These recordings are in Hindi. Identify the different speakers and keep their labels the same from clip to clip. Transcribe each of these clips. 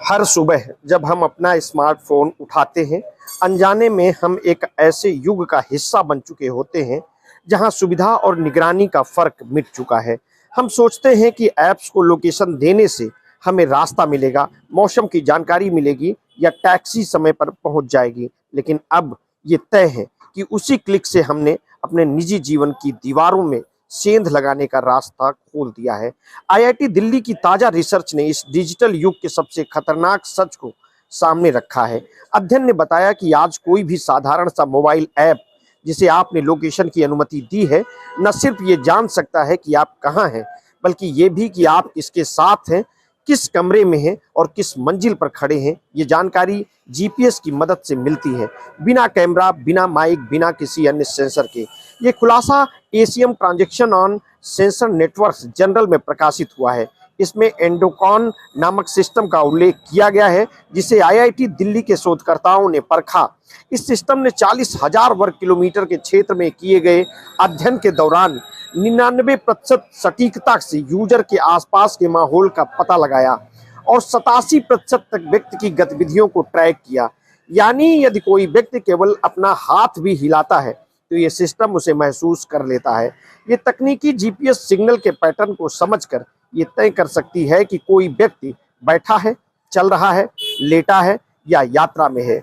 Speaker 1: हर सुबह जब हम अपना स्मार्टफोन उठाते हैं, अनजाने में हम एक ऐसे युग का हिस्सा बन चुके होते हैं जहां सुविधा और निगरानी का फर्क मिट चुका है। हम सोचते हैं कि ऐप्स को लोकेशन देने से हमें रास्ता मिलेगा, मौसम की जानकारी मिलेगी या टैक्सी समय पर पहुंच जाएगी, लेकिन अब ये तय है कि उसी क्लिक से हमने अपने निजी जीवन की दीवारों में सेंध लगाने का रास्ता खोल दिया है। आईआईटी दिल्ली की ताजा रिसर्च ने इस डिजिटल युग के सबसे खतरनाक सच को सामने रखा है। अध्ययन ने बताया कि आज कोई भी साधारण सा मोबाइल ऐप जिसे आपने लोकेशन की अनुमति दी है, न सिर्फ ये जान सकता है कि आप कहाँ हैं, बल्कि ये भी कि आप किसके साथ हैं, किस कमरे में हैं और किस मंजिल पर खड़े हैं। ये जानकारी जीपीएस की मदद से मिलती है, बिना कैमरा, बिना माइक, बिना किसी अन्य सेंसर के। ये खुलासा Asian transaction on sensor networks journal में प्रकाशित हुआ है। इसमें एंडोकॉन नामक सिस्टम का उल्लेख किया गया है, जिसे आईआईटी दिल्ली के शोधकर्ताओं ने परखा। इस सिस्टम ने 40,000 वर्ग किलोमीटर के क्षेत्र में किए गए अध्ययन के दौरान 99% सटीकता से यूजर के आसपास के माहौल का पता लगाया और 87% तक व्यक्ति की गतिविधियों को ट्रैक किया। यानी यदि कोई व्यक्ति केवल अपना हाथ भी हिलाता है तो ये सिस्टम उसे महसूस कर लेता है। ये तकनीकी जीपीएस सिग्नल के पैटर्न को समझकर ये तय कर सकती है कि कोई व्यक्ति बैठा है, चल रहा है, लेटा है या यात्रा में है,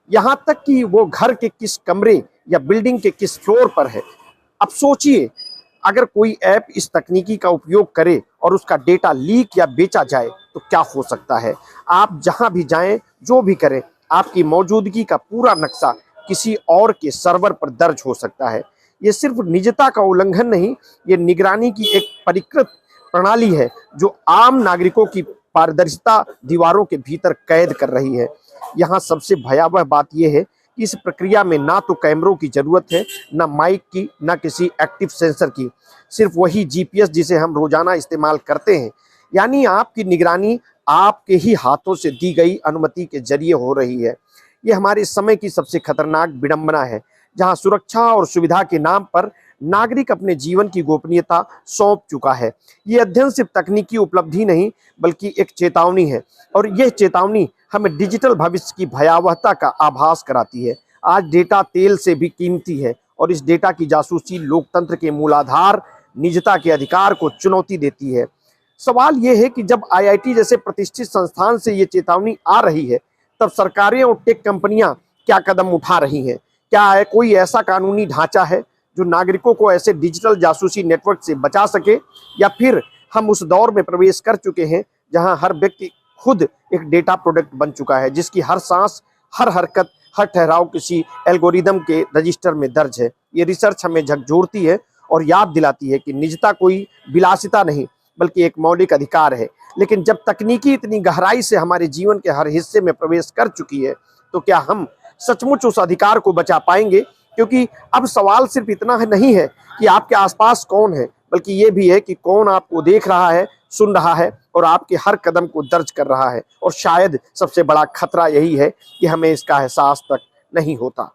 Speaker 1: यहाँ तक कि वो घर के किस कमरे या बिल्डिंग के किस फ्लोर पर है। अब सोचिए, अगर कोई ऐप इस तकनीकी का उपयोग करे और उसका डेटा लीक या बेचा जाए तो क्या हो सकता है। आप जहां भी जाएं, जो भी करें, आपकी मौजूदगी का पूरा नक्शा किसी और के सर्वर पर दर्ज हो सकता है। ये सिर्फ निजता का उल्लंघन नहीं, ये निगरानी की एक परिष्कृत प्रणाली है जो आम नागरिकों की पारदर्शिता दीवारों के भीतर कैद कर रही है। यहाँ सबसे भयावह बात यह है कि इस प्रक्रिया में ना तो कैमरों की जरूरत है, ना माइक की, ना किसी एक्टिव सेंसर की, सिर्फ वही जीपीएस जिसे हम रोजाना इस्तेमाल करते हैं। यानी आपकी निगरानी आपके ही हाथों से दी गई अनुमति के जरिए हो रही है। ये हमारे समय की सबसे खतरनाक विडंबना है, जहां सुरक्षा और सुविधा के नाम पर नागरिक अपने जीवन की गोपनीयता सौंप चुका है। ये अध्ययन सिर्फ तकनीकी उपलब्धि नहीं, बल्कि एक चेतावनी है, और यह चेतावनी हमें डिजिटल भविष्य की भयावहता का आभास कराती है। आज डेटा तेल से भी कीमती है और इस डेटा की जासूसी लोकतंत्र के मूलाधार निजता के अधिकार को चुनौती देती है। सवाल यह है कि जब आईआईटी जैसे प्रतिष्ठित संस्थान से ये चेतावनी आ रही है, तब सरकारें और टेक कंपनियां क्या कदम उठा रही हैं? क्या कोई ऐसा कानूनी ढांचा है जो नागरिकों को ऐसे डिजिटल जासूसी नेटवर्क से बचा सके, या फिर हम उस दौर में प्रवेश कर चुके हैं जहां हर व्यक्ति खुद एक डेटा प्रोडक्ट बन चुका है, जिसकी हर सांस, हर हरकत, हर ठहराव किसी एल्गोरिदम के रजिस्टर में दर्ज है। ये रिसर्च हमें झकझोरती है और याद दिलाती है कि निजता कोई विलासिता नहीं, बल्कि एक मौलिक अधिकार है। लेकिन जब तकनीकी इतनी गहराई से हमारे जीवन के हर हिस्से में प्रवेश कर चुकी है, तो क्या हम सचमुच उस अधिकार को बचा पाएंगे? क्योंकि अब सवाल सिर्फ इतना नहीं है कि आपके आसपास कौन है, बल्कि ये भी है कि कौन आपको देख रहा है, सुन रहा है और आपके हर कदम को दर्ज कर रहा है। और शायद सबसे बड़ा खतरा यही है कि हमें इसका एहसास तक नहीं होता।